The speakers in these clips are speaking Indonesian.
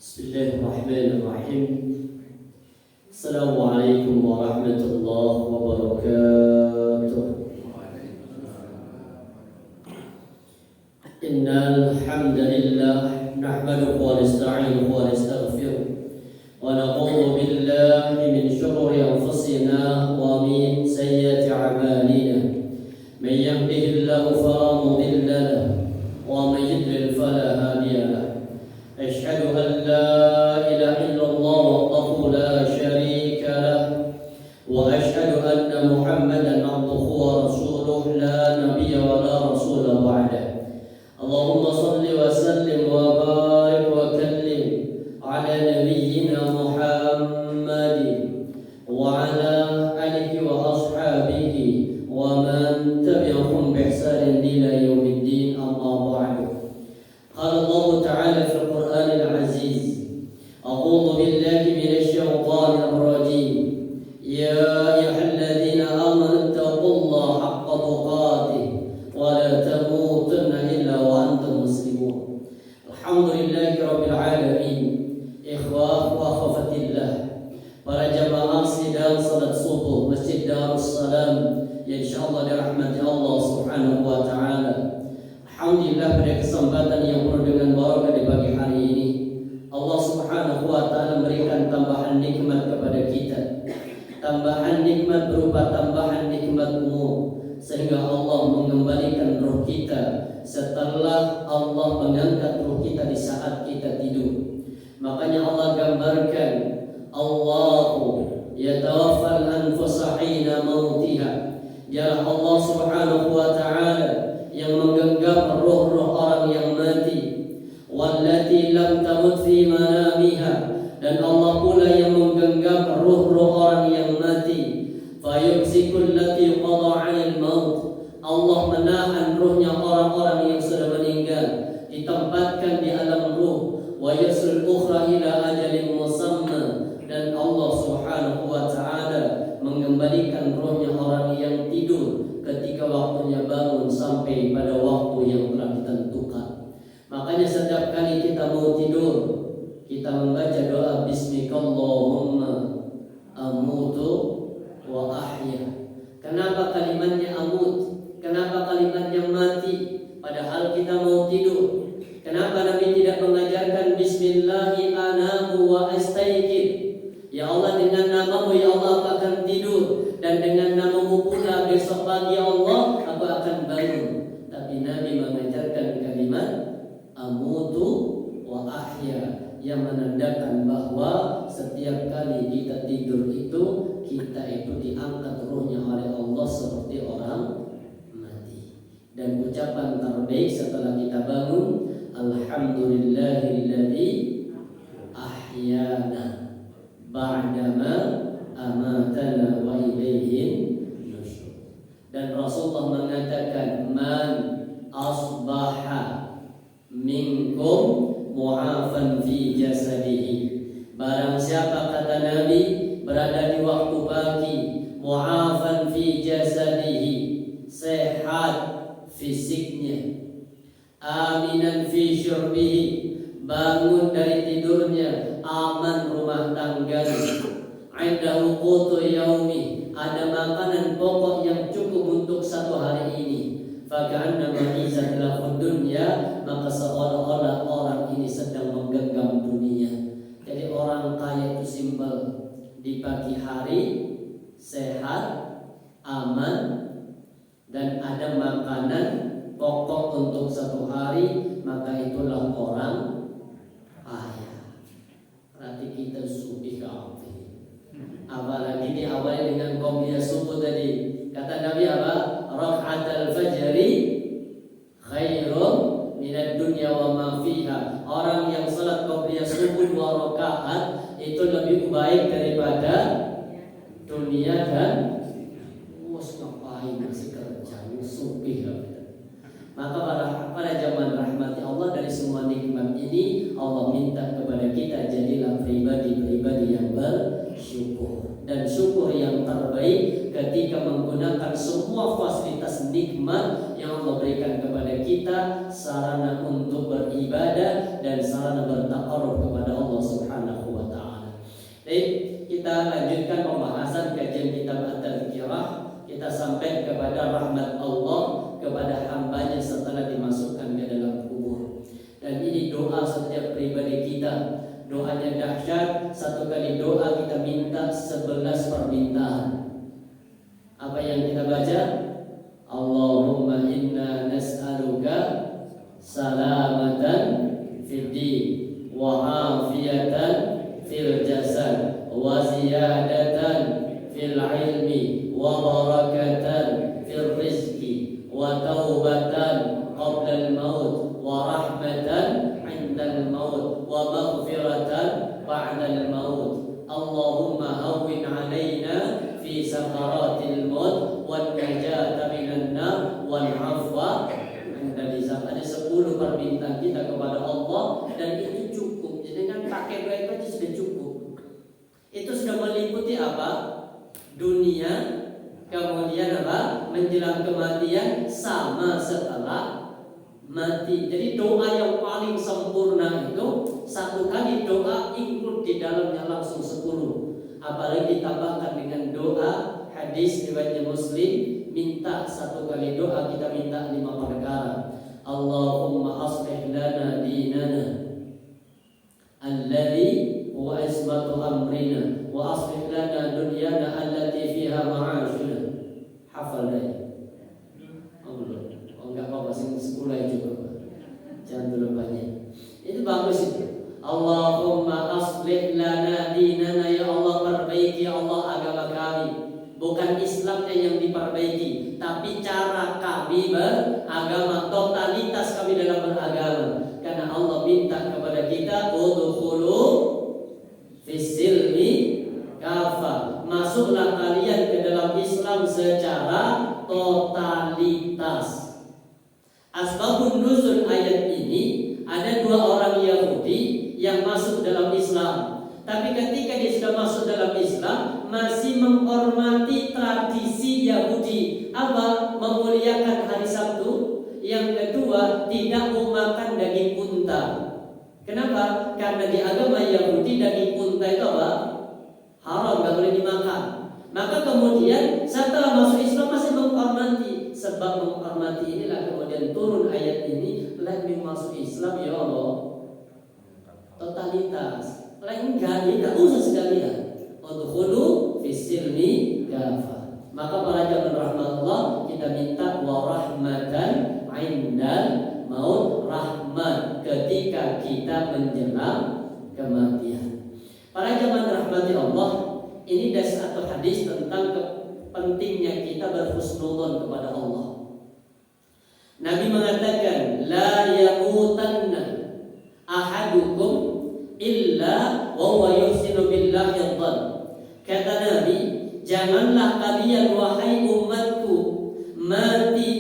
Bismillahirrahmanirrahim. Assalamualaikum warahmatullahi wabarakatuh. Innal hamdalillah nahmaduhu wa nasta'inuhu wa nastaghfiruh wa na'udzu billahi min shururi anfusina wa min sayyiati a'malina. May yahdihillahu fala mudilla lahu wa may yudlil fala hadiya lahu. أشهد أن لا إله إلا الله وحده لا شريك له وأشهد أن محمدا عبده ورسوله لا نبي ولا رسول بعده اللهم صل وسلم وبارك وكلم على نبينا محمد وعلى آله وأصحابه ومن تبعهم بإحسان إلى يوم الدين أما بعد قال الله تعالى في القرآن العزيز أعوذ بالله من الشيطان الرجيم يا أيها الذين آمنوا اتقوا الله حق تقاته ولا تموتن إلا وأنتم مسلمون الحمد لله رب العالمين إخوة وأخوات الله para jamaah sidang salat subuh Masjid Darussalam yang insyaallah dirahmati Allah Subhanahu wa taala. Alhamdulillah pada kesempatan yang penuh dengan barakah di pagi hari ini Allah Subhanahu wa taala memberikan tambahan nikmat kepada kita. Tambahan nikmat berupa tambahan nikmat umur sehingga Allah mengembalikan roh kita setelah Allah mengangkat roh kita di saat kita tidur. Makanya Allah gambarkan Allahu yatawaffal anfusa hina mautiha. Dialah Allah Subhanahu wa taala yang menggenggam roh-roh orang yang mati, wallati lam tamut fi manamiha, dan Allah pula yang menggenggam roh-roh orang yang mati, fayumsikul lati qada 'anil maut. Allah menahan rohnya orang-orang yang sudah meninggal, ditempatkan di alam ruh, wa yasul ukhra ila ajalin musamma, dan Allah Subhanahu wa taala mengembalikan rohnya orang yang tidur ketika waktunya bangun sampai pada waktu yang telah ditentukan. Makanya setiap kali kita mau tidur, kita membaca doa Bismikallahumma amutu wa ahya. Kenapa kalimatnya amut? Kenapa kalimatnya mati? Padahal kita mau tidur. Kenapa Nabi tidak mengajarkan Bismillahi anamu wa astaiqid? Ya Allah, dengan namamu ya Allah aku akan tidur, dan dengan namamu pula besok pagi Allah aku akan bangun. Tapi Nabi mengajarkan kalimat amutu wa ahya, yang menandakan bahwa setiap kali kita tidur itu kita itu diangkat ruhnya oleh Allah seperti orang mati. Dan ucapan terbaik setelah kita bangun, alhamdulillahilladzi ahyana ba'dama amatana wa ilaihin nusyur. Dan Rasulullah mengatakan man asbaha minkum mu'afan fi jasadihi, barang siapa kata Nabi berada di waktu pagi, mu'afan fi jasadihi, sehat fisiknya, aminan fi syurbihi, bangun dari tidurnya, aman rumah tangganya, indahu qutu yaumi, ada makanan pokok yang cukup untuk satu hari ini, faka'annama izat lahu dunya, maka seolah-olah orang ini sedang menggenggam dunia. Jadi orang kaya itu simpel, di pagi hari sehat, aman, dan ada makanan pokok untuk satu hari, maka itulah orang kaya. Berarti kita subih kafir. Apalagi diawali dengan qobliyah subuh tadi. Kata Nabi apa? Raka'atul fajri khairun minad dunya wa ma fiha. Orang yang salat qobliyah subuh 2 rakaat itu lebih baik daripada dunia dan ngapain masih kerja subih. Maka pada zaman rahmati Allah, dari semua nikmat ini Allah minta kepada kita jadilah pribadi-pribadi yang bersyukur. Dan syukur yang terbaik ketika menggunakan semua fasilitas nikmat yang Allah berikan kepada kita, sarana untuk beribadah dan sarana bertaqarrub kepada Allah kita. Doanya dahsyat, satu kali doa kita minta 11 permintaan. Apa yang kita baca? Allahumma inna nas'aluka salamatan fid din wa afiyatan fil jasad wa ziyadatan fil ilmi wa barakatan fil rizqi wa taubatan qabla al maut wa rahmatan 'inda al maut wa maghfiratan ba'da al maut. Allahumma hawwin 'alaina fi sakaratil maut wan najata minan nar wal 'afwa 'inda hisab. Ada 10 permintaan kita kepada Allah dan itu cukup. Jadi kan pakai doa itu sudah cukup. Itu sudah meliputi apa? Dunia, kemudian apa? Menjelang kematian sama setelah mati. Jadi doa yang paling sempurna itu satu kali doa include di dalamnya langsung 10. Apalagi ditambahkan dengan doa hadis riwayat Muslim, minta satu kali doa kita minta 5 perkara. Allahumma aslih lana dinana alladhi huwa ismatu amrina wa aslih lana dunyana allati fiha ma'ashuna. Hafal dah. Oh enggak apa-apa, sing sekolah juga. Jangan terlalu banyak. Itu bagus itu. Allahumma aslih lana dinana, ya Allah perbaiki ya Allah agama kami. Bukan Islamnya yang diperbaiki, tapi cara kami beragama, totalitas kami dalam beragama. Karena Allah minta kepada kita udkhulu fis-silmi kafah. Masuklah kalian ke dalam Islam secara totalitas. Asbabun nuzul ayat ini, ada 2 orang Yahudi yang masuk dalam Islam. Tapi ketika dia sudah masuk dalam Islam, masih menghormati tradisi Yahudi. Apa? Memuliakan hari Sabtu. Yang kedua, tidak memakan daging unta. Kenapa? Karena di agama Yahudi daging unta itu apa? Haram, tidak boleh dimakan. Maka kemudian setelah masuk Islam masih menghormati. Sebab menghormati inilah kemudian turun ayat ini. Lain masuk Islam ya Allah totalitas. Lain enggak, tidak usah sekalian. Udkhulu fis-silmi kafah. Maka para jamaah rahmatullah, kita minta wa rahmatan 'indal maut, rahmat ketika kita menjelang kematian. Para jamaah rahmati Allah, ini dasar atau hadis tentang pentingnya kita berhusnudzon kepada Allah. Nabi mengatakan la yamutanna ahadukum illa wa huwa yuhsinu billahi dhann. Kata Nabi, janganlah kalian wahai umatku mati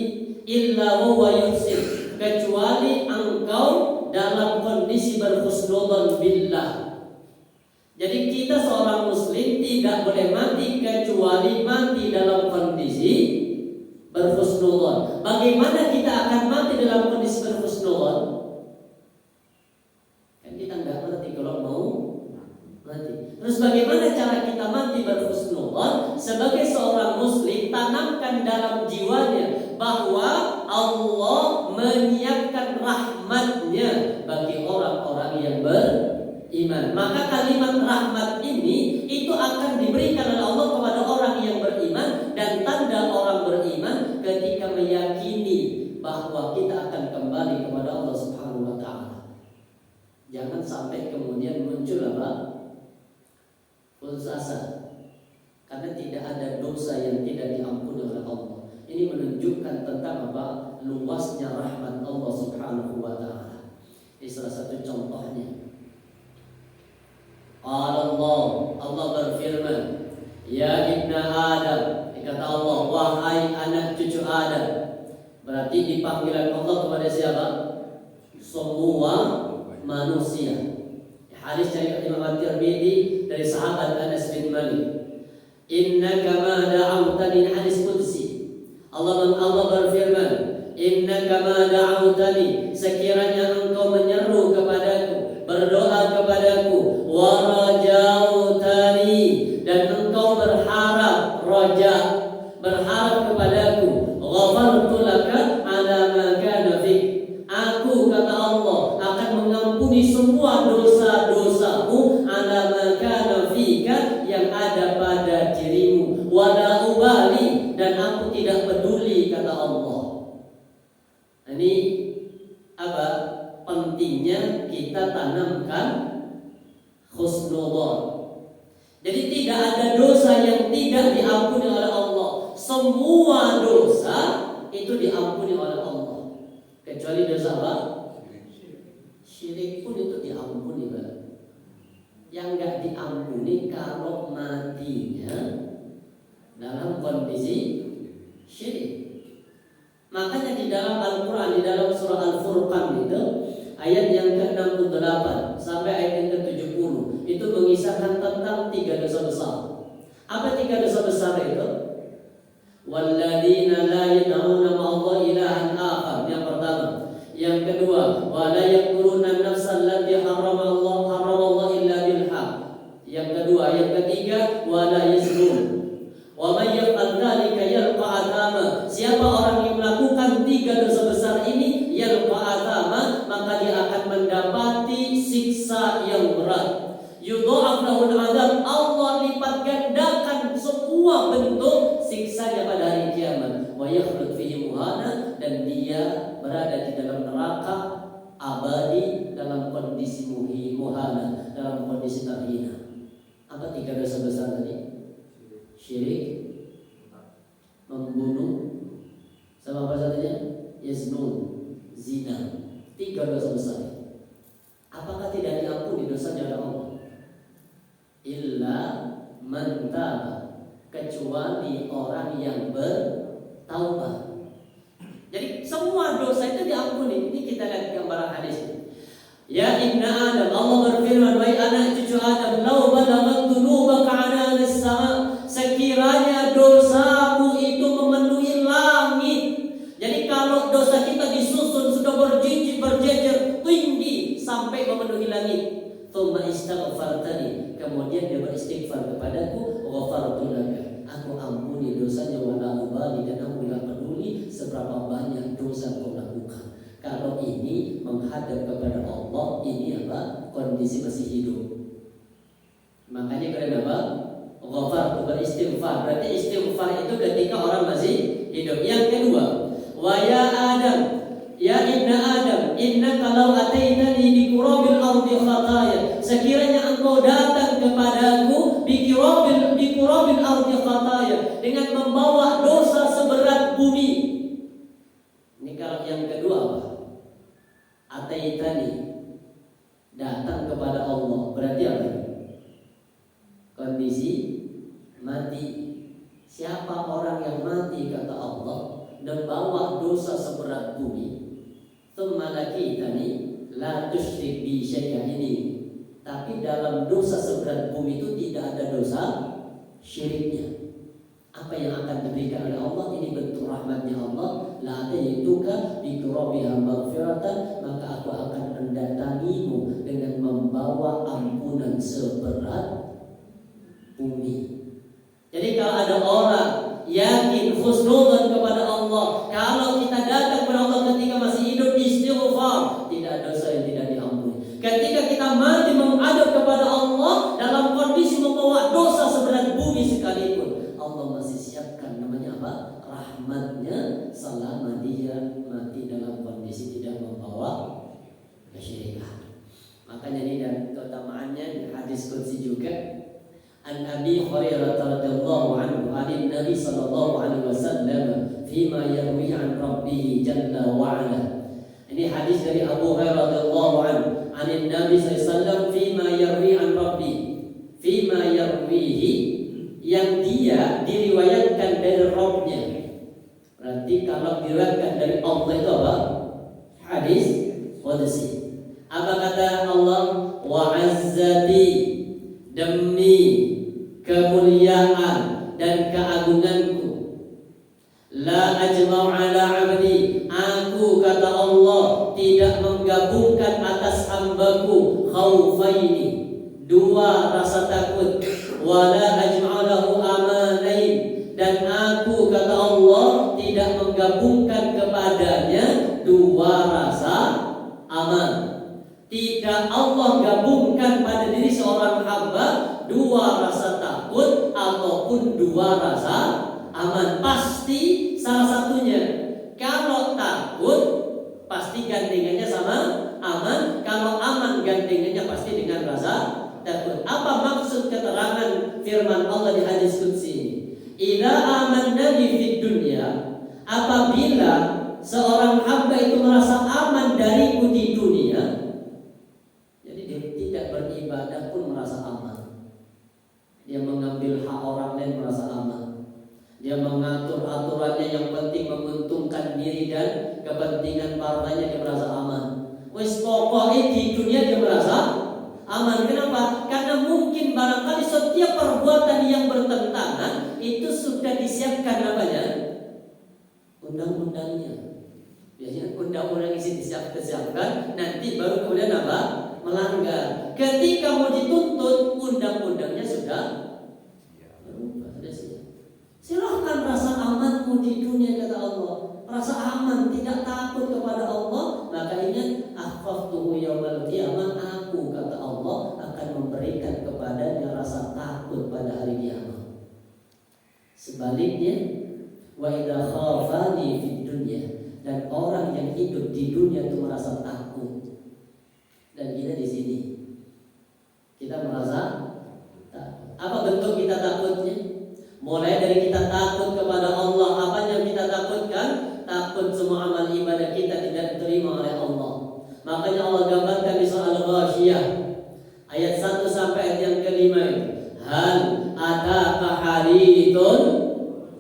illa wa huwa yuhsin, kecuali engkau dalam kondisi berhusnudzon billah. Jadi kita seorang muslim tidak boleh mati kecuali mati dalam kondisi berhusnudzon. Bagaimana kita akan mati dalam kondisi berhusnudzon? Kita nggak ngerti kalau mau mati. Terus bagaimana cara kita mati berhusnudzon? Sebagai seorang muslim, tanamkan dalam jiwanya bahwa Allah menyiapkan rahmatnya bagi orang-orang yang beriman. Maka kalimat rahmat ini itu akan diberikan oleh Allah kepada orang yang beriman. Dan tanda orang beriman ketika meyakini bahwa kita akan kembali kepada Allah Subhanahu wa ta'ala. Jangan sampai kemudian muncul apa? Putus asa. Karena tidak ada dosa yang tidak diampuni oleh Allah. Ini menunjukkan tentang apa? Luasnya rahmat Allah Subhanahu wa ta'ala. Ini salah satu contohnya. Allah berfirman, ya ibna Adam, kata Allah, wahai anak cucu Adam. Berarti dipanggilan Allah kepada siapa? Semua manusia. Hadis dari Imam At-Tirmidzi dari sahabat Anas bin Malik. Innaka ma da'awtani, hadis qudsi. Allah berfirman, innaka ma da'awtani, sekiranya engkau menyeru kepadaku, berdoa kepadaku, wa rajautani, dan engkau berharap, berharap kepadaku, ghafartu laka ala ma kana fik, aku kata Allah akan mengampuni semua dosa kita tanamkan husnudzon. Jadi tidak ada dosa yang tidak diampuni oleh Allah. Semua dosa itu diampuni oleh Allah. Kecuali dosa apa? Syirik pun itu diampuni, Pak. Yang enggak diampuni kalau matinya dalam kondisi syirik. Makanya di dalam Al-Quran, di dalam surah Al-Furqan itu ayat yang ke-68 sampai ayat yang ke-70 itu mengisahkan tentang 3 dosa besar. Apa 3 dosa besar itu? Walladzina la yad'una ma'allahi ilahan akhar, yang pertama. Yang kedua, wa la yaqtuluna an-nafsa allati harrama illa bil haqq. Yang kedua, yang ketiga, wa la yaznun. Wa may yaf'al dzalika yalqa athama. Siapa orang yang melakukan 3 dosa besar ini, yalqa athama, maka dia akan mendapati siksa yang berat. Yudha'af lahul 'adzab, Allah lipat gandakan semua bentuk siksanya pada hari kiamat. Wa yakhlud fihi muhana, dan dia berada di dalam neraka abadi dalam kondisi muhana, dalam kondisi terhina. Apa 3 dosa besar tadi? Syirik, membunuh, sama apa satunya? Yaznun, zina. 3 dosa besar. Apakah tidak diampuni dosanya oleh Allah? Illa man taba, kecuali orang yang bertaubat. Jadi semua dosa itu diampuni. Ini kita lihat gambaran hadis. Ya inna Adam, Allah berfirman, wahai anak cucu Adam, lau balaghat dzunubaka 'anana as-sama, sekiranya dosamu itu memenuhi langit. Jadi kalau dosa kita disusun sudah berjejer tinggi sampai memenuhi langit. Tsumma istaghfartani, kemudian dia beristighfar kepadaku, ghafartu laka, aku ampuni dosanya, wala ubali, dan aku tidak peduli seberapa banyak dosa kau lakukan. Kalau ini menghadap kepada Allah, ini apa? Kondisi masih hidup. Makanya kalian apa? Ghafartu, beristighfar. Berarti istighfar itu ketika orang masih hidup. Yang kedua, wa ya Adam, ya ibna Adam, innaka law ataitani bi qurabil ardi khataya, sekiranya engkau datang kepadaku bi qurabil ardi khataya, dengan membawa dosa seberat bumi. Ini kalau yang kedua apa? Ataitani, datang kepada Allah, berarti apa? Kondisi mati. Siapa orang yang mati, kata Allah, dan bawa dosa seberat bumi, tsumma lakitani la tusyrik bi syai'an, ini. Tapi dalam dosa seberat bumi itu tidak ada dosa syiriknya. Apa yang akan diberikan oleh Allah, ini bentuk rahmatnya Allah. La ataituka bi qurabiha maghfiratan, maka aku akan mendatangimu dengan membawa ampunan seberat bumi. Jadi kalau ada orang yakin husnudzon kepada Allah, kalau kita datang kepada Allah ketika masih hidup, istighfar, tidak ada dosa yang tidak diampuni. Ketika kita mati menghadap kepada Allah dalam kondisi membawa dosa seberat bumi sekalipun, Allah masih siapkan namanya apa? Rahmatnya, selama dia mati dalam kondisi tidak membawa kesyirikan. Makanya ini dan keutamaannya di hadis qudsi juga. An Abi Hurairah radhiyallahu anhu, an Nabi sallallahu alaihi wasallam fima yarwi an Rabbih jalla wa ala. Ini hadis dari Abu Hurairah radhiyallahu anhu, an Nabi sallallahu alaihi wasallam fima yarwi an Rabbih, fima yarwihi, yang dia diriwayatkan dari Rabbnya. Berarti kalau diriwayatkan dari Allah itu apa? Hadis qudsi. Apa kata Allah? Wa azzati, demi kemuliaan dan keagunganku, la ajma'u ala 'abdi, aku kata Allah tidak menggabungkan atas hambaku khaufaini, 2 rasa takut, wala ajma'u lahu amanain, dan aku kata Allah tidak menggabungkan kepadanya 2 rasa aman. Tidak Allah gabungkan pada diri seorang hamba 2 rasa takut ataupun 2 rasa aman. Pasti salah satunya. Kalau takut pasti gandengannya sama aman. Kalau aman gandengannya pasti dengan rasa takut. Apa maksud keterangan firman Allah di hadis qudsi ini? Idza amanna fid dunya, apabila seorang hamba itu merasa aman dariku di dunia, jadi dia tidak beribadah pun merasa aman. Dia mengambil hak orang lain merasa aman. Dia mengatur aturannya yang penting menguntungkan diri dan kepentingan partainya, dia merasa aman. Wis pokoknya di dunia dia merasa aman. Kenapa? Karena mungkin barangkali setiap perbuatan yang bertentangan itu sudah disiapkan namanya undang-undangnya. Biasanya undang-undang isi disiapkan, nanti baru kemudian apa? Melanggar. Ketika mau dituntut, undang-undangnya sudah berubah, sudah siap. Silahkan rasa amanmu di dunia, kata Allah. Rasa aman, tidak takut kepada Allah. Maka ingat, akhaftuhu yaumal qiyamah, aku, kata Allah, akan memberikan kepadanya rasa takut pada hari kiamat. Sebaliknya, wa idza khafani fid dunya, dan orang yang hidup di dunia itu merasa takut. Dan kita di sini, kita merasa takut. Apa bentuk kita takutnya? Mulai dari kita takut kepada Allah. Apa yang kita takutkan? Takut semua amal ibadah kita tidak diterima oleh Allah. Makanya Allah gambarkan di surah Al-Ghasyiyah ayat 1 sampai ayat yang ke-5 itu. Hal ataka hadithun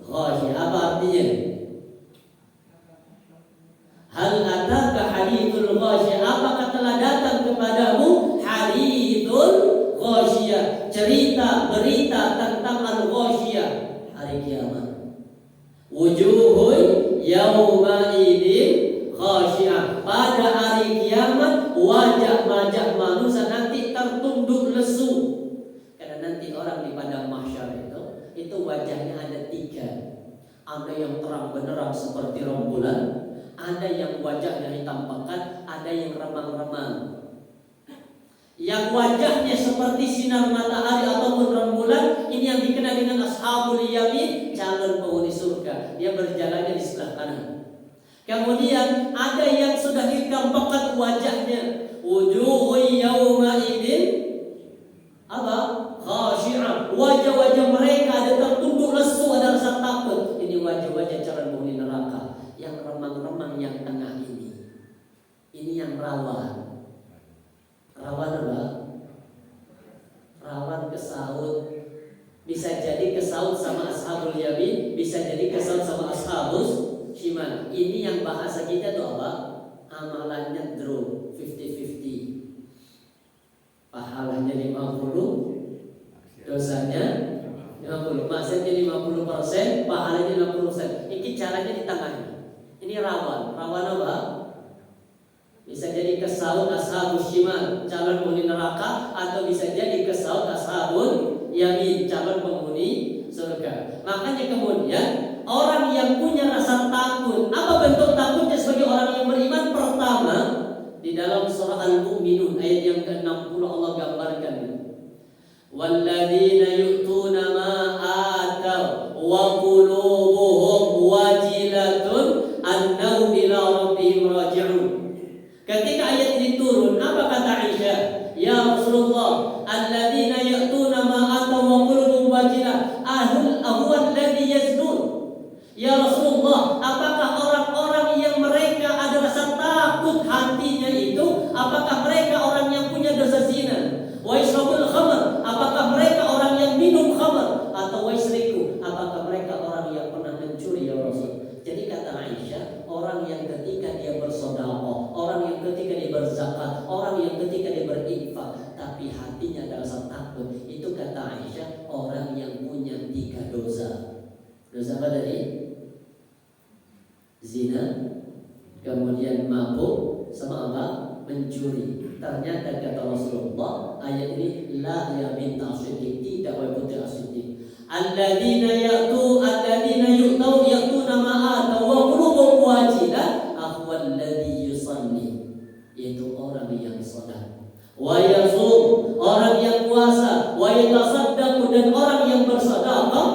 ghasyiyah. Apa artinya? Hal ataka hadithul ghasyiyah. Apakah telah datang kepadamu hadithun ghasyiyah, cerita, berita tentang al-ghasyiyah, hari kiamat. Wujuhun yawma idzin khasyiyah. Pada hari kiamat wajah-wajah manusia nanti tertunduk lesu. Karena nanti orang di padang mahsyar itu wajahnya ada 3. Ada yang terang benderang seperti rembulan, ada yang wajahnya hitam pekat, ada yang remang-remang. Yang wajahnya seperti sinar matahari ataupun rembulan, ini yang dikenal dengan ashabul yamin, calon penghuni surga. Dia berjalannya di sebelah kanan. Kemudian ada yang sudah hitam pekat wajahnya. Wujuhun yawma idzin apa? Khashi'ah. Wajah-wajah mereka ada tertunduk lesu, ada rasa takut. Ini wajah-wajah calon penghuni neraka. Yang remang-remang yang tengah ini. Ini yang rawan. Rawan apa? Rawan kesaut. Bisa jadi kesaut sama ashabul yamin, bisa jadi kesaut sama ashabus shimal. Ini yang bahasa kita tuh apa? Amalannya draw 50-50. Pahalanya 50, dosanya 50. Maksudnya 50%, pahalanya 50%. Ini caranya di tangannya. Ini rawan. Rawan apa? Bisa jadi kesaut ashabus shimal, calon penghuni neraka, atau bisa jadi kesaut ashabul yamin, calon penghuni surga. Makanya kemudian orang yang punya rasa takut, apa bentuk takutnya sebagai orang yang beriman? Pertama, di dalam surah Al-Mu'minun ayat yang ke-60 Allah gambarkan, walladzina yu'tuna ma ataw wa qulubuhum wajilatun annahum ila rabbihim raji'un. Ketika ayat ini turun, apa kata Aisyah? Ya Rasulullah, alladzina ya'tuna ma ataw wa qulubuhum wajilah, ahwa alladzi yaznun. Ya Rasulullah, apakah orang-orang yang mereka ada rasa takut hatinya itu, apakah mereka orang yang punya dosa zina? Wa yashrabul khamr, apakah mereka orang yang minum khamr? Atau wa yasriku, apakah mereka orang yang pernah mencuri, ya Rasul? Jadi kata Aisyah, orang yang ketika dia bersedekah, orang yang ketika dia berzakat, orang yang ketika dia berinfak, tapi hatinya ada rasa takut, itu kata Aisyah orang yang punya 3 dosa. Dosa apa tadi? Zina, kemudian mabuk, sama apa? Mencuri. Ternyata kata Rasulullah, ayat ini la ya binta asyidik, tidak wahai putri asyidik. Alladzina yu'tau ya'tuna ma ataw wa qulubuhum wajilah ahwal ladzi yusalli, yaitu orang yang salat, wa yasum, orang yang puasa, wa yatasaddaqu, dan orang yang bersedekah.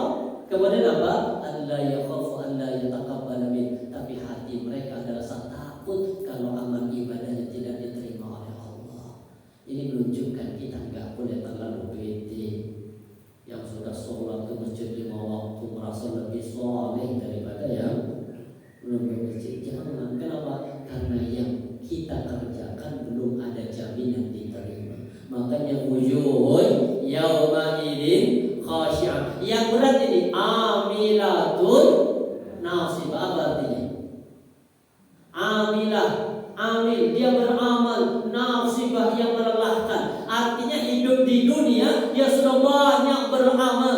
Kemudian apa? Allah yakhafu an la yataqabbal min, tapi hati mereka ada rasa takut kalau amal ibadahnya tidak diterima merasa lebih soleh daripada yang belum bermasjid. Jangan. Kenapa? Karena yang kita kerjakan belum ada jaminan diterima. Makanya wujuhun yauma idin khashi'ah. Yang berat ini amilatun nasibah. Apa artinya? Amilah, amil, dia beramal, nasibah yang melelahkan. Artinya hidup di dunia dia sudah banyak beramal.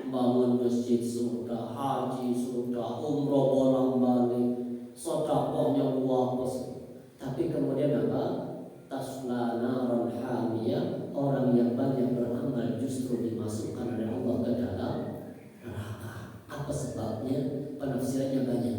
Bangun masjid sudah, haji sudah, umroh bolak-balik, sedekahnya wapas. Tapi kemudian apa? Tasla naran hamiyah. Orang yang banyak beramal justru dimasukkan oleh Allah ke dalam neraka. Apa sebabnya? Penafsirannya banyak.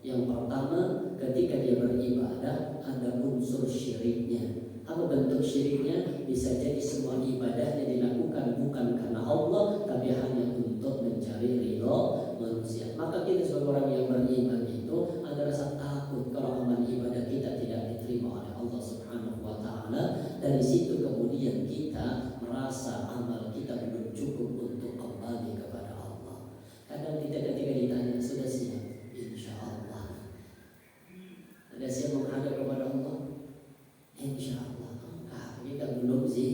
Yang pertama, ketika dia beribadah ada unsur syiriknya. Apa bentuk syiriknya? Bisa jadi semua ibadahnya dilakukan bukan karena Allah, tapi hanya untuk mencari ridho manusia. Maka kita sebagai orang yang beriman itu ada rasa takut kalau amal ibadah kita tidak diterima oleh Allah Subhanahu wa Ta'ala. Dari situ kemudian kita merasa amal kita belum cukup untuk kembali kepada Allah. Kadang kita ketika ditanya, sudah siap? Insya Allah. Ada siap menghadap kepada Allah? Insya Allah. Enggak, kita belum sih.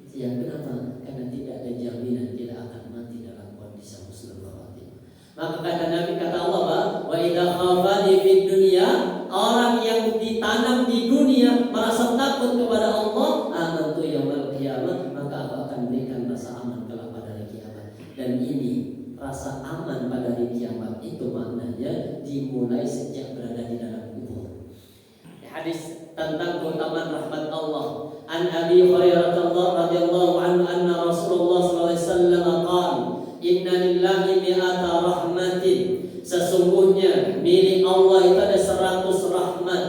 Siap. Kenapa? Karena tidak ada jaminan kita akan mati dalam kondisi husnul khatimah. Maka kata Nabi, kata Allah, wa idza khafani fid dunya, orang yang ditanam di dunia merasa takut kepada Allah, amantu yaumil qiyamah, maka aku akan berikan rasa aman kelak pada hari kiamat. Dan ini rasa aman pada hari kiamat itu maknanya dimulai sejak berada di dalam kubur. Hadis tentang keutamaan rahmat Allah. An Abi Hurairah radhiyallahu anhu anna Rasulullah sallallahu alaihi wasallam qala, "Inna lillahi mi'ata rahmatin." Sesungguhnya milik Allah itu ada 100 rahmat.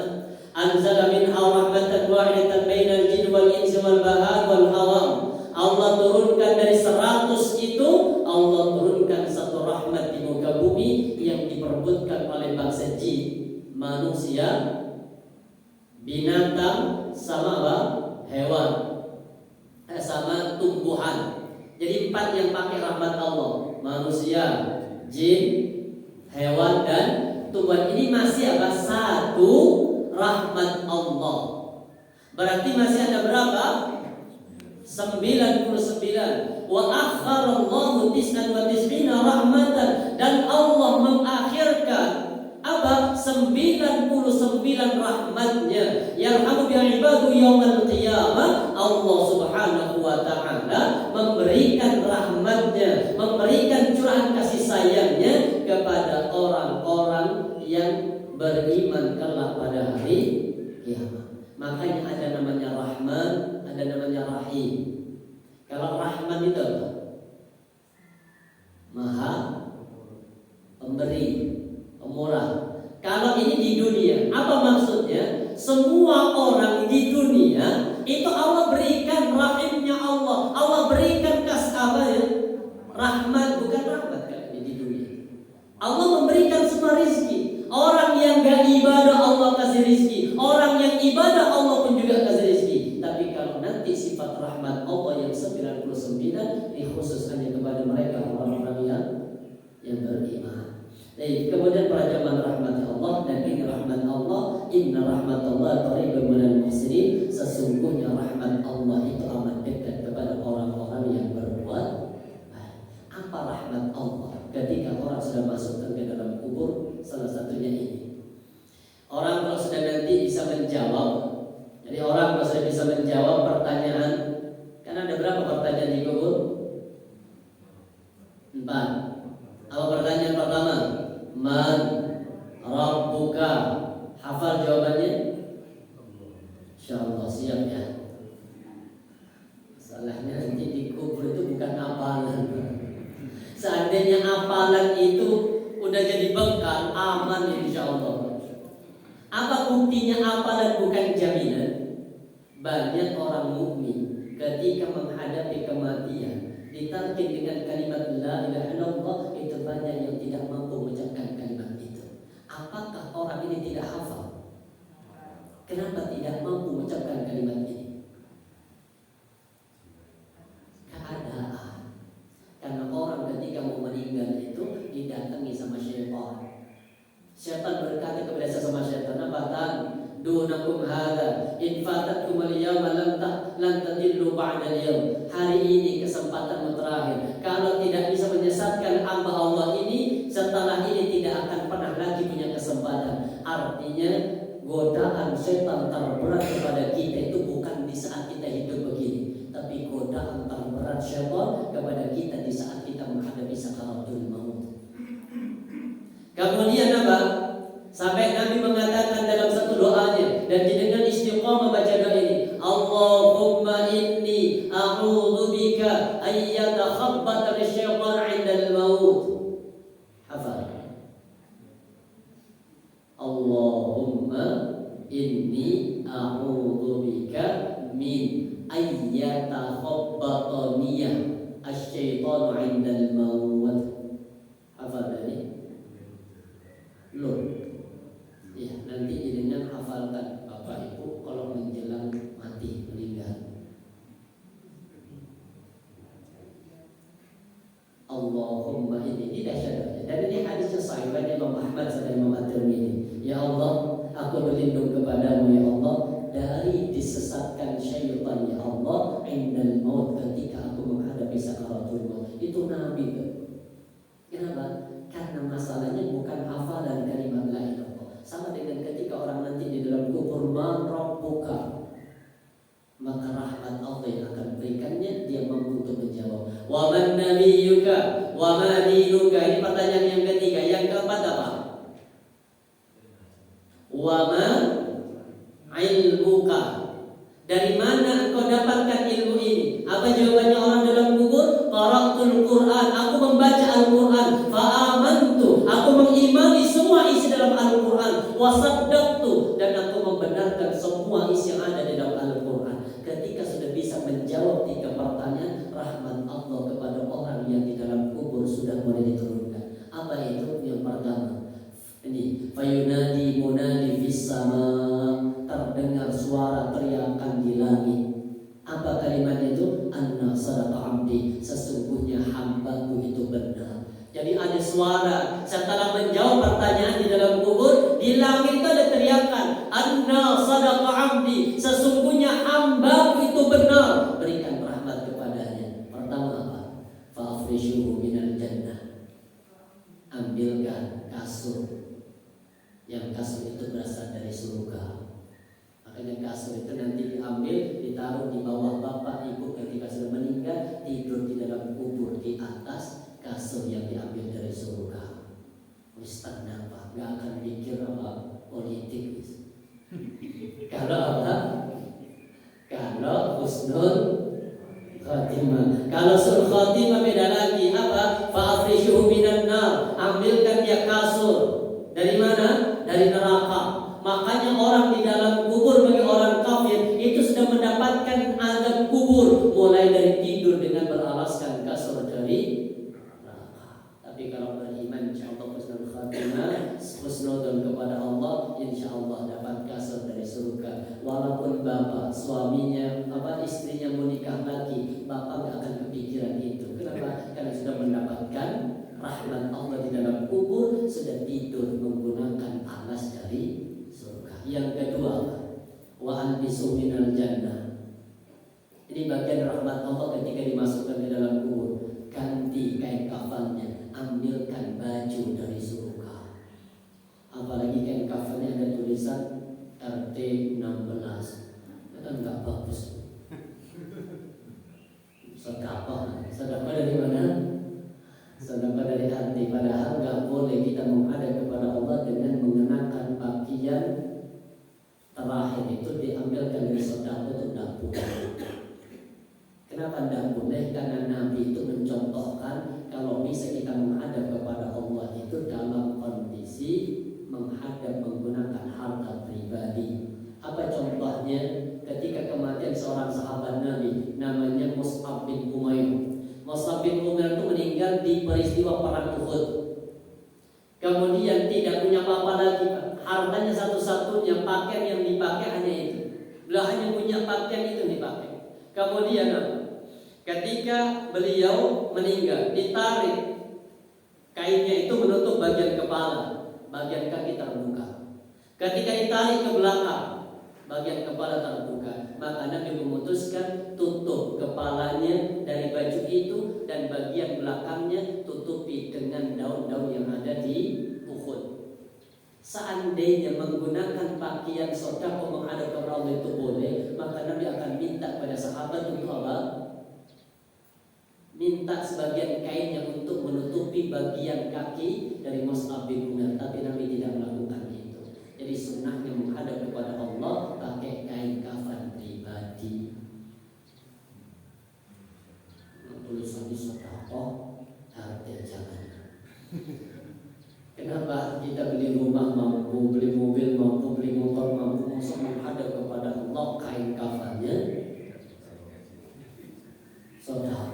Anzala minha rahmatan wahidatan bainal jin wal insi wal bahar wal hawam. Allah turunkan dari 100 itu, Allah turunkan satu rahmat di muka bumi yang diperebutkan oleh bangsa jin, manusia, binatang, sama apa? Hewan, sama tumbuhan. Jadi 4 yang pakai rahmat Allah: manusia, jin, hewan, dan tumbuhan. Ini masih apa? Satu rahmat Allah. Berarti masih ada berapa? 99. Wa akharallahu 99 rahmatan. Dan Allah mengakhirkan apa? 99 rahmatnya. Yarhamu bi ibadu yaumal qiyamah. Allah Subhanahu wa Ta'ala memberikan rahmatnya, memberikan curahan kasih sayangnya kepada orang-orang yang beriman kelak pada hari kiamat. Makanya ada namanya Rahman, ada namanya Rahim. Kalau Rahman itu apa? Maha pemberi, pemurah. Kalau ini di dunia, apa maksudnya? Semua orang di dunia itu Allah berikan rahimnya Allah. Allah berikan kasih rahmat, bukan rahmat kan di dunia. Allah memberikan semua rizki. Orang yang gak ibadah Allah kasih rizki. Orang yang ibadah Allah pun juga kasih rizki. Tapi kalau nanti sifat rahmat Allah yang 99 ini khusus hanya kepada mereka orang-orang yang beriman. Kemudian perajaman rahmat Allah, dan ini rahmat Allah, inna rahmatullah qaribun minal muhsinin. Sesungguhnya rahmat Allah itu amat dekat kepada orang-orang yang berbuat baik. Apa rahmat Allah ketika orang sudah masuk ke dalam kubur? Salah satunya ini. Orang kalau sudah nanti bisa menjawab. Jadi orang kalau sudah bisa menjawab pertanyaan, kan ada berapa pertanyaan di kubur? 4. Apa pertanyaan pertama? Man Rabbuka. Hafal jawabannya? Insyaallah siap ya. Masalahnya nanti di kubur itu bukan hafalan. Seandainya hafalan itu udah jadi bekal, aman insyaallah. Apa buktinya hafalan bukan jaminan? Banyak orang mukmin ketika menghadapi kematian ditalkin dengan kalimat la ilaha illallah, itu banyak yang tidak mampu mengucapkan kalimat itu. Apakah orang ini tidak hafal? Kenapa tidak mampu mengucapkan kalimat ini? Keadaan. Karena orang ketika mau meninggal itu Syaitan berkata kepada sesama syaitan, "Nabatan dunakum hadza in fatatkum al-yawma lan tadillu ba'da al-yawm." Hari ini kesempatan terakhir. Kalau tidak bisa menyesatkan hamba Allah ini, setelah ini tidak akan pernah lagi punya kesempatan. Artinya godaan syaitan terberat kepada kita itu bukan di saat kita hidup begini, tapi godaan terberat syaitan kepada kita di saat kita menghadapi sakaratul maut. Kemudian apa? Sampai Nabi mengatakan dalam satu doanya, dan dengan istiqamah baca doa ini, Allahumma inni a'udzubika ayyatahabbat syaitan 'indal maut. Hafal. Allahumma inni a'udzubika min ayyatahabbataniyah asy-syaitanu 'indal maut. Hafal ini? Belum. Ya, nanti dengan hafalkan Bapak Ibu kalau menjelang mati meninggal. Allahumma ini dahsyat. Dan ini hadisnya sahih dari Imam Ahmad dan Imam At-Tirmidzi. Ya Allah, aku berlindung kepadamu ya Allah dari disesatkan syaitan ya Allah indal maut, ketika aku menghadapi sakaratul maut. Itu Nabi kan. Kenapa? Karena masalahnya bukan hafalan kalimat la ilaha illallah. Sama dengan ketika orang nanti di dalam kubur, man rabbuka, maka rahmat Allah yang akan berikannya, dia mampu untuk menjawab. Wa man nabiyyuka wa ma dinuka. Ini pertanyaan yang ketiga. Yang keempat apa? Wa ma ilmuka. Dari mana engkau dapatkan ilmu ini? Apa jawabannya orang dalam kubur? Qara'tul Quran, aku membaca Al-Quran. Fa'amantu, aku mengimani semua isi dalam Al-Quran. Wasaddaqtu, dan aku membenarkan semua isi yang ada di dalam Al-Quran. Ketika sudah bisa menjawab 3 pertanyaan, rahmat Allah kepada orang yang di dalam kubur sudah mulai diturunkan. Apa itu? Yang pertama, ini fayunadi munadi fis sama, terdengar suara teriakan di langit. Apa kalimat itu? Anna sadaqa abdi, sesungguhnya hambaku itu benar. Jadi ada suara setelah menjawab pertanyaan di dalam kubur, di langit itu ada teriakan, Anna sadaqa abdi, sesungguhnya hambaku itu benar. Berikan rahmat kepadanya. Pertama apa? Fa'afrishuhu minal jannah, ambilkan kasur, yang kasur itu berasal dari surga. Makanya kasur itu nanti diambil, ditaruh di bawah bapak ibu ketika sudah meninggal, tidur di dalam kubur di atas kasur yang diambil dari surga. Ustaz apa? Gak akan mikir apa politik. Kalau apa? Kalau husnul khatimah. Kalau sul khatimah beda lagi. Apa? Fa'afrishuhu minan nar, ambilkan dia kasur. Dari mana? Dari neraka. Makanya orang di dalam kubur bagi orang kafir itu sudah mendapatkan azab kubur, mulai dari tidur dengan beralaskan kasur dari neraka. Tapi kalau beriman, insyaallah husnul khatimah, husnudon kepada Allah, insyaallah dapat kasur dari surga. Walaupun bapak suaminya istrinya mau nikah lagi, bapak gak akan kepikiran itu. Kenapa? Karena sudah mendapatkan rahmat Allah di dalam kubur, sudah tidur menggunakan alas dari surga. Yang kedua, wa albisu minal jannah. Ini bagian rahmat Allah ketika dimasukkan di dalam kubur. Ganti kain kafannya, ambilkan baju dari surga. Apalagi kain kafannya ada tulisan RT 16. Kan enggak bagus. Sedekah dari mana? Sedekah dari hati. Padahal enggak boleh kita menghadap kepada Allah dengan mengenakan pakaian terakhir itu diambilkan dari sedekah itu tidak boleh. Kenapa tidak boleh? Karena Nabi itu mencontohkan kalau bisa kita menghadap kepada Allah itu dalam kondisi menghadap menggunakan harta pribadi. Apa contohnya? Ketika kematian seorang sahabat Nabi namanya Mus'ab bin Umair. Mus'ab bin Umair itu meninggal di peristiwa perang Uhud. Kemudian tidak punya apa-apa lagi, hartanya satu-satunya pakaian yang dipakai hanya itu. Beliau hanya punya pakaian itu dipakai. Kemudian ketika beliau meninggal, ditarik kainnya itu menutup bagian kepala. bagian kaki terbuka. Ketika ditarik ke belakang, bagian kepala terbuka. Maka Nabi memutuskan tutup kepalanya dari baju itu, dan bagian belakangnya tutupi dengan daun-daun yang ada di Uhud. Seandainya menggunakan pakaian sedekah menghadap kepada Allah itu boleh, maka Nabi akan minta pada sahabat untuk apa? Minta sebagian kainnya untuk menutupi bagian kaki dari Mus'ab bin Umair, tapi Nabi tidak melakukan itu. Jadi sunnahnya menghadap kepada Allah pakai kain kafan pribadi. Tulisan di sedekah harta jangan. Kenapa kita beli rumah mampu, beli mobil mampu, beli motor mampu, masa menghadap kepada Allah kain kafannya sedekah.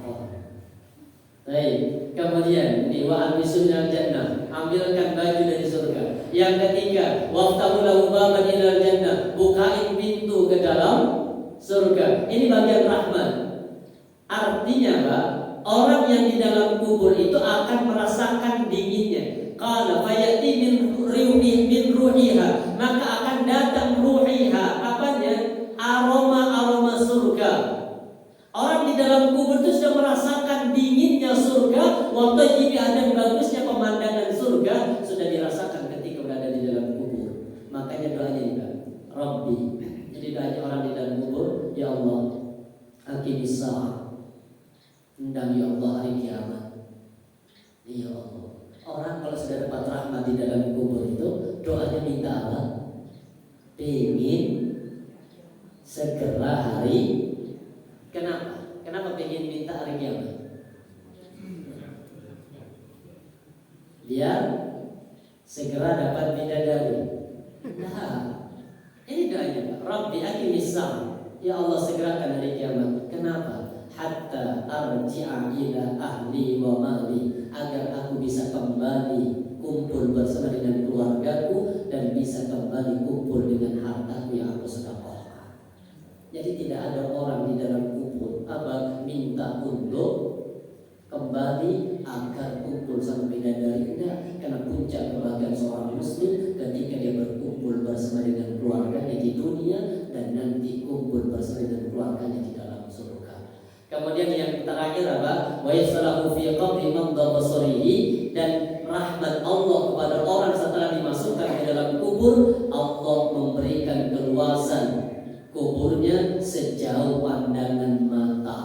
Baik, kemudian ini wa albisunal jannah, ambilkan baju dari surga. Yang ketiga, waftahu lahu baban ilal jannah, bukain pintu ke dalam surga. Ini bagian rahmat. Artinya Pak, orang yang di dalam kubur itu akan merasakan dinginnya. Qala fayati min ruhiha, maka akan datang ruhiha, apanya? Aroma surga. Orang di dalam kubur itu sudah merasakan dinginnya surga, waktu ini ada bagusnya pemandangan surga sudah dirasakan ketika berada di dalam kubur. Makanya doanya juga Rabbi. Jadi doanya orang di dalam kubur, ya Allah, aqimis sa'a, hendak ya Allah hari kiamat. Ya Allah. Orang kalau sudah dapat rahmat di dalam kubur itu doanya minta apa? Pengen segera hari. Kenapa? Kenapa pengen minta hari kiamat? Biar segera dapat bidadari. Nah, ini doanya, Rabbi aqimis sa'a, ya Allah segerakan hari kiamat. Kenapa? Hatta arji'a ila ahli wa mali, agar aku bisa kembali kumpul bersama dengan keluargaku dan bisa kembali kumpul dengan hartaku yang aku sedekahkan. Jadi tidak ada orang di dalam kubur minta untuk kembali agar kumpul sama bidadari. Tidak, karena puncak kebahagiaan seorang muslim ketika dia berkumpul bersama dengan keluarganya di dunia dan nanti kumpul bersama dengan keluarganya di dalam surga. Kemudian yang terakhir apa? Wa yasalahu fi qabri man basarihi, dan rahmat Allah kepada orang setelah dimasukkan ke dalam kubur, Allah memberikan keluasan kuburnya sejauh pandangan mata.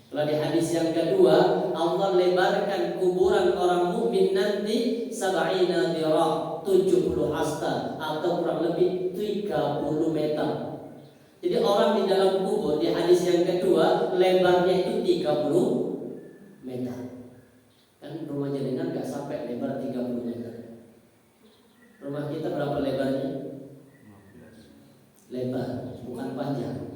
Kalau di hadis yang kedua, Allah lebarkan kuburan orang mukmin nanti 70 dirah, 70 hasta atau kurang lebih 30 meter. Jadi orang di dalam kubur di hadis yang kedua lebarnya itu 30 meter. Kan rumah jaringan nggak sampai lebar 30 meter. Rumah kita berapa lebarnya? Lebar, bukan panjang.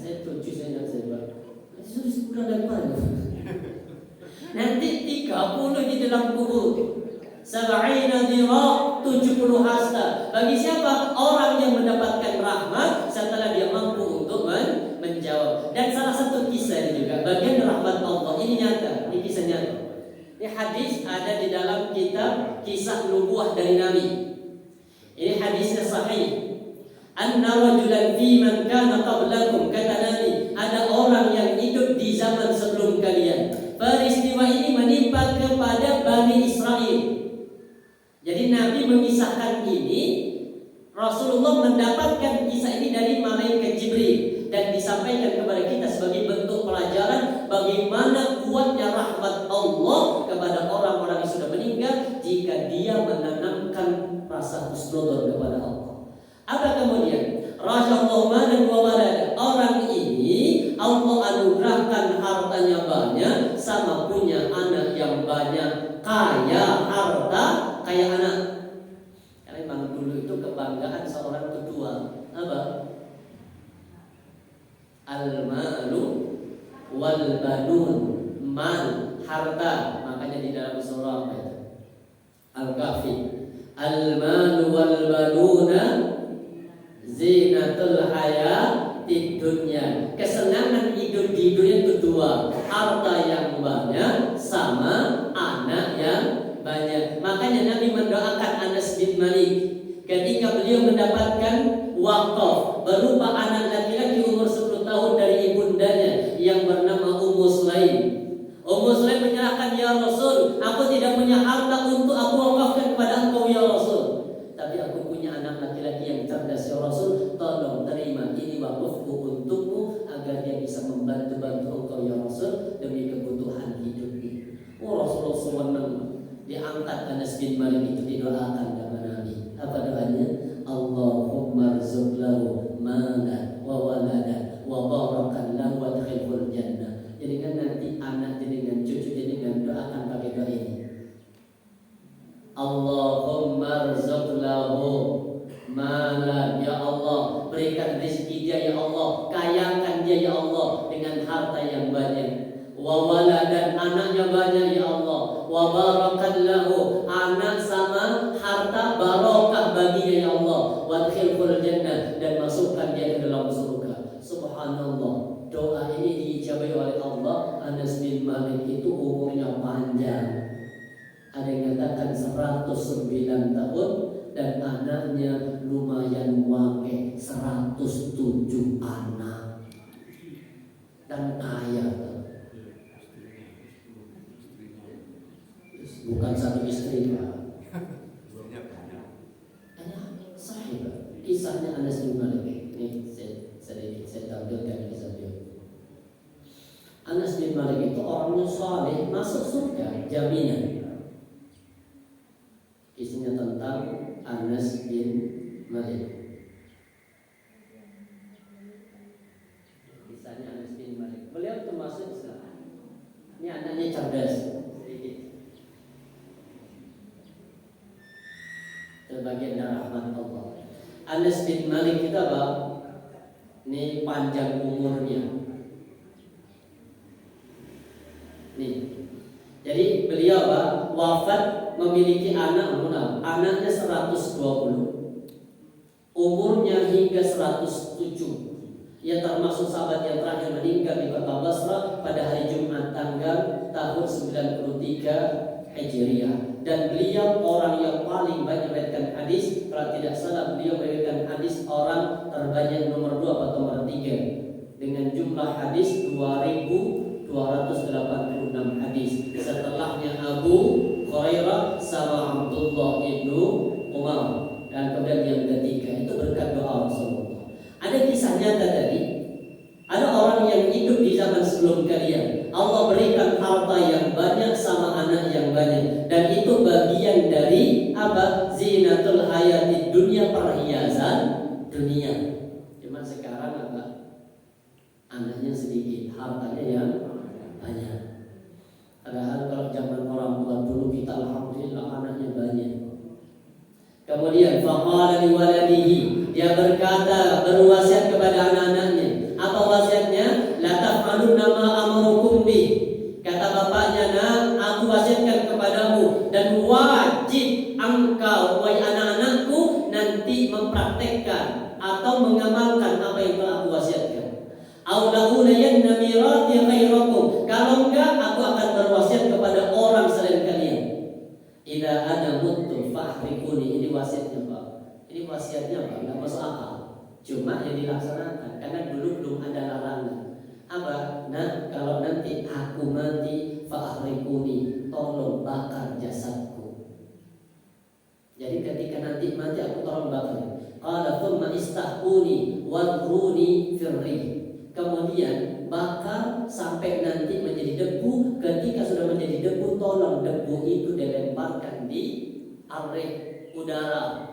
Saya tujuh saya lebar. Sudah sebulan lebar. Nanti 30 di dalam kubur. 70 dirah, 70 hasta. Bagi siapa? Orang yang mendapatkan rahmat setelah dia mampu untuk menjawab. Dan salah satu kisah ini juga bagian rahmat Allah. Ini nyata, ini kisah nyata. Ini hadis ada di dalam kitab Kisah Nubuwah dari Nabi. Ini hadisnya sahih. Anna rajulan fi man kana qablakum, kata Nabi, ada orang yang hidup di zaman sebelum kalian. Peristiwa ini menimpa kepada Bani Israel. Jadi Nabi mengisahkan ini, Rasulullah mendapatkan kisah ini dari malaikat Jibril dan disampaikan kepada kita sebagai bentuk pelajaran bagaimana kuatnya rahmat Allah kepada orang-orang yang sudah meninggal jika dia menanamkan rasa husnuzon kepada Allah. Apa kemudian? Rasulullah malan wa walada. Orang ini Allah anugerahkan hartanya banyak sama punya anak yang banyak, kaya harta, kaya anak. Karena memang dulu itu kebanggaan seorang kedua apa? Al-malu wal banun, mal, harta. Makanya di dalam surah Al-Kahfi, al-malu wal banuna zinatul hayatid dunya. Kesenangan hidup di dunia itu dua, harta yang banyak sama anak yang banyak. mendoakan Anas bin Malik ketika beliau mendapatkan wakaf berupa anak laki-laki umur 10 tahun dari ibundanya yang bernama Ummu Sulaim. Ummu Sulaim menyerahkan, ya Rasul, aku tidak punya harta untuk aku wakafkan kepada engkau ya Rasul, tapi aku punya anak laki-laki yang cerdas ya Rasul, tolong terima ini wakafku untukmu agar dia bisa membantu-bantu engkau ya Rasul demi kebutuhan hidupnya. Rasulullah SAW diangkat Anas bin Malik itu didoakan sama Nabi. Apa doanya? Allahumma rzuq lahu malan wa walada wa barakan lahu wa adkhilhul jannah. Jadi kan nanti anak dengan cucu dengan doakan pakai doa ini. Allahumma rzuq lahu malan, ya Allah berikan rezeki dia ya Allah, kayakan dia ya Allah dengan harta yang banyak. Wa waladan, anaknya banyak ya Allah. Wa barakan lahu, anak sama harta barokah baginya ya Allah. Wa adkhilhul jannah, dan masukkan dia ke dalam surga. Subhanallah, doa ini diijabahi oleh Allah. Anas bin Malik itu umurnya panjang. Ada yang katakan 109 tahun dan anaknya lumayan wake, 107 anak dan kaya. Bukan satu istri Pak. Sahih Pak. Kisahnya Anas bin Malik ini saya tampilkan kisah dia. Anas bin Malik itu orangnya saleh, masuk surga jaminan. Kisahnya tentang Anas bin Malik. Kisahnya Anas bin Malik. Beliau termasuk Islam. Ini anaknya cerdas. Bagian dari rahmat Allah. Anas bin Malik kita apa? Ini panjang umurnya. Nih. Jadi beliau apa? Wafat memiliki anak berapa? Anaknya 120. Umurnya hingga 107. Ia termasuk sahabat yang terakhir meninggal di kota Basra pada hari Jumat tanggal tahun 93 Hijriah. Dan beliau orang yang paling banyak meriwayatkan hadis. Kalau tidak salah beliau meriwayatkan hadis orang terbanyak nomor 2 atau nomor 3 dengan jumlah hadis 2286 hadis. Setelahnya Abu Hurairah sama Abdullah ibnu Umar, dan kemudian yang ketiga itu berkat doa Rasulullah. Ada kisah nyata tadi. Ada orang yang hidup di zaman sebelum kalian, Allah berikan harta yang banyak sama anak yang banyak, dan itu bagian dari apa? Zinatul hayati dunia, perhiasan dunia. Cuma sekarang apa? Anaknya sedikit, hartanya yang banyak. Padahal kalau zaman orang tua dulu kita alhamdulillah anaknya banyak. Kemudian faqala liwaladihi, dia berkata, berwasiat kepada anak-anaknya. Apa wasiatnya? La taf'alunna ma amurukum bih. Kata bapaknya, "Nah, aku wasiatkan kepadamu dan wajib engkau wahai anak-anakku nanti mempraktekkan atau mengamalkan apa yang telah aku wasiatkan. Au la'ulayanna mirati khairakum. Kalau enggak, aku akan berwasiat kepada orang selain kalian. Idza ana muttu fahriquni." Ini wasiatnya, Pak. Ini wasiatnya, Pak. Enggak masuk akal. Cuma yang dilaksanakan karena dulu belum ada larangan. Apa? Nah, kalau nanti aku mati fa'ahrikuni, tolong bakar jasadku. Jadi ketika nanti mati aku tolong bakar. Qala thumma istahuni wadruni firri. Kemudian bakar sampai nanti menjadi debu. Ketika sudah menjadi debu, tolong debu itu dilemparkan di areh udara.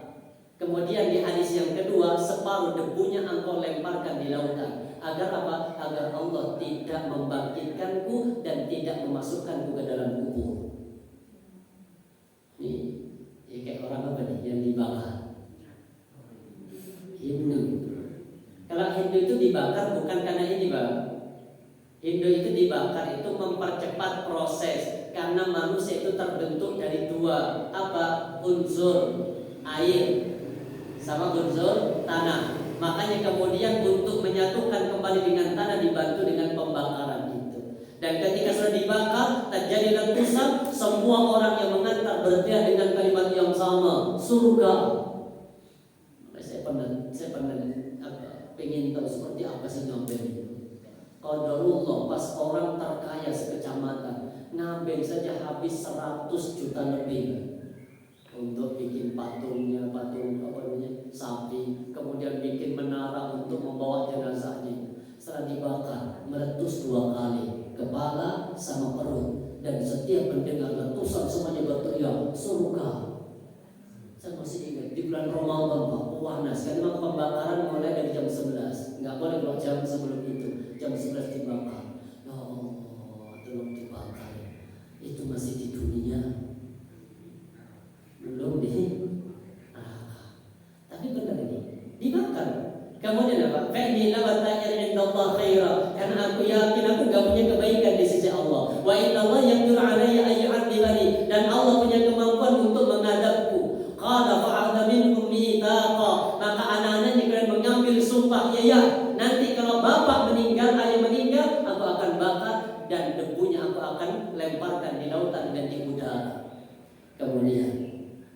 Kemudian di hadis yang kedua, separuh debunya engkau lemparkan di lautan. Agar apa? Agar Allah tidak membangkitkanku dan tidak memasukkanku ke dalam kubur. Nih, ya kayak orang apa nih yang dibakar? Hindu. Kalau Hindu itu dibakar bukan karena ini, Bang. Hindu itu dibakar itu mempercepat proses karena manusia itu terbentuk dari dua apa? Unsur air sama unsur tanah. Makanya kemudian untuk menyatukan kembali dengan tanah dibantu dengan pembakaran itu. Dan ketika sudah dibakar dibakar, terjadi letusan, semua orang yang mengantar berteriak dengan kalimat yang sama, surga. Saya pernah pengen tahu seperti apa sih ngambil itu. Qadarullah, pas orang terkaya sekecamatan ngambil saja habis 100 juta lebih untuk bikin patungnya, patung sapi, kemudian bikin menara untuk membawa jenazahnya. Setelah dibakar, meletus 2 kali, kepala sama perut, dan setiap mendengar letusan semuanya berteriak surga. Saya masih ingat di bulan Ramadan Pak, panas karena pembakaran mulai dari jam 11, nggak boleh kalau jam sebelum itu, jam 11 dibakar. Ya Allah, tolong dibakar. Itu masih di dunia, belum di neraka. Tapi benar ini dibakar. Kemudian apa? Fa'ni la ta'ir indallah khaira. Karena aku yakin aku enggak punya kebaikan di sisi Allah. Wa inna Allah yaqdiru alayya ay yu'adzibani, dan Allah punya kemampuan untuk mengadabku. Qala fa'adha minhum mithaqa. Maka anak-anaknya kalian mengambil sumpah, ya nanti kalau bapak meninggal, ayah meninggal, aku akan bakar dan debunya aku akan lemparkan di lautan dan di udara. Kemudian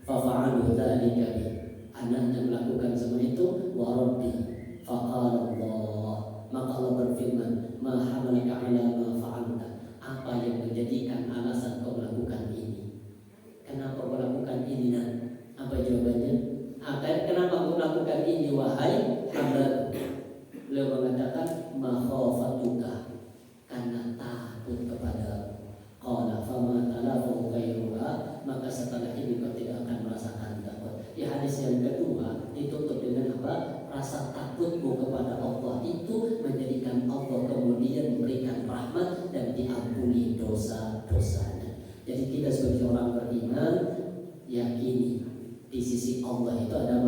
fa'alu dzalika bi, anaknya melakukan semua itu, wa rabbi faqala Allah, maka Allah berfirman, ma hamalaka ala ma fa'alta, apa yang menjadikan alasan kau melakukan ini? Kenapa kau lakukan ini? Apa jawabannya? Kenapa kau melakukan ini wahai hamba? Beliau mengatakan ma khafatuka, karena takut kepada. Qala fama talafu ghairuha, maka setelah ini kau tidak akan merasakan takut. Di hadis yang kedua ditutup dengan apa? Rasa takutmu kepada Allah itu menjadikan Allah kemudian memberikan rahmat dan diampuni dosa-dosanya. Jadi kita sebagai orang beriman yakini di sisi Allah itu ada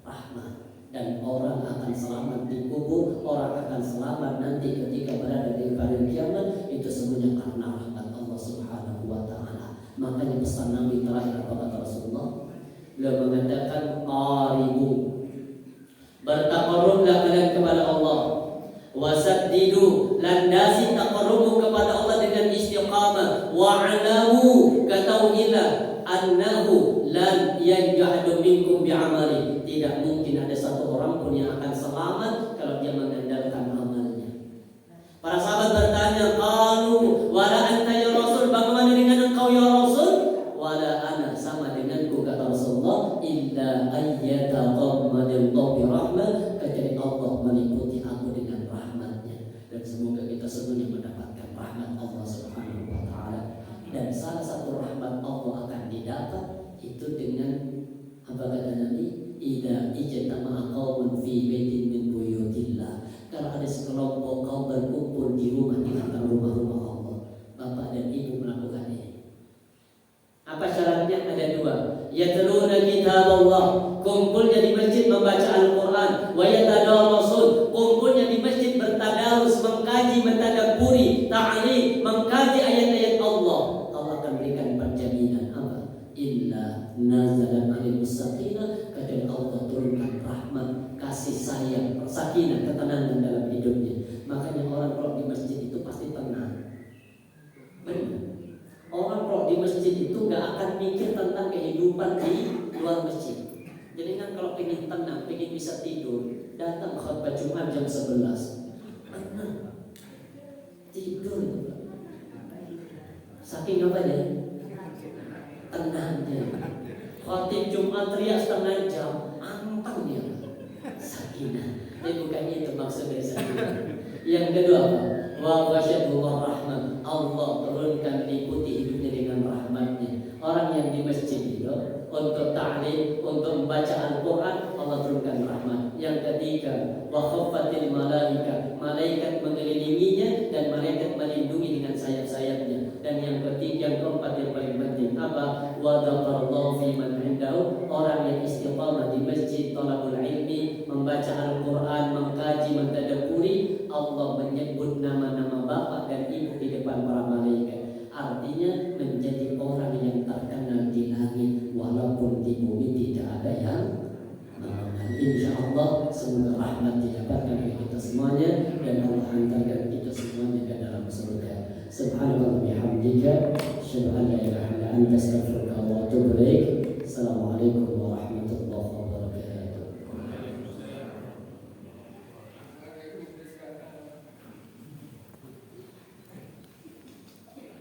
rahmat, dan orang akan selamat di kubur, orang akan selamat nanti ketika berada di hari kiamat, itu semuanya karena rahmat Allah Subhanahu wa taala. Makanya pesan Nabi terakhir apa kata Rasulullah? Beliau mengatakan qaribu, bertaqarrublah kalian kepada Allah, wasaddidu, landasi taqarrubu kepada Allah dengan istiqamah, wa'lamu, ketahuilah annahu lan yanjahdu minkum bi'amali, tidak mungkin ada satu orang pun yang akan selamat kalau dia mengandalkan amalnya. Para sahabat bertanya, qalu wala anta ya Rasul, bagaimana dengan engkau ya Rasul? Wala ana, sama denganku kata Rasulullah, illa ayyataqammadallahu bi rahmah, kecuali Allah meliputi aku dengan rahmatnya. Dan semoga kita semuanya mendapatkan rahmat Allah Subhanahu wa taala. Dan salah satu rahmat Allah akan didapat itu dengan apa kata Nabi? Idza ijtama'a qaumun fi baitin min buyutillah. Kalau ada sekelompok kaum berkumpul di rumah di antara rumah-rumah Allah, bapak dan ibu melakukan ini. Apa syaratnya? Ada 2. Yatluna kitaballah, kumpulnya di masjid membaca Al-Qur'an, wa yatadarasun, kumpulnya di masjid bertadarus, mengkaji, mentadabburi, ta'lim, mengkaji ayat-ayat Allah. Allah akan berikan penjaminan apa? Illa nazalat 'alaihimus sakinah, kecuali Allah turunkan rahmat, kasih sayang, sakinah, ketenangan dalam hidupnya. Makanya orang kalau di masjid itu pasti tenang. Benar. Orang kalau di masjid itu gak akan mikir tentang kehidupan di luar masjid. Jadi kan kalau pengen tenang, pengen bisa tidur, datang khutbah Jumat jam 11. Tenang, tidur. Saking apa ya? Tenangnya. Khotib Jumat teriak setengah jam, antang dia. Sakinah. Ini bukan itu maksud dari sakinah. Yang kedua apa? Wa ghasyatuhur rahmah, Allah turunkan liputi hidupnya dengan rahmatnya. Orang yang di masjid itu untuk ta'lim, untuk membaca Al-Quran, Allah turunkan rahmat. Yang ketiga, wa khaffatil malaika, malaikat mengelilinginya dan malaikat melindungi dengan sayap-sayapnya. Dan yang ketiga, yang keempat yang paling penting apa? Wa dzakarallahu fi man indahu, orang yang istiqamah di masjid, thalabul ilmi, membaca Al-Quran, mengkaji, mentadabburi, Allah menyebut nama-nama bapak dan ibu di depan para malaikat. Artinya menjadi orang yang terkenal di langit walaupun di bumi tidak ada yang mengenal. Ini insyaallah semoga rahmat didapatkan oleh kita semuanya dan Allah hantarkan kita semuanya ke dalam surga. Subhanallah bihamdika, asyhadu an la ilaha illa anta, astaghfiruka wa atubu ilaik. Assalamualaikum warahmatullahi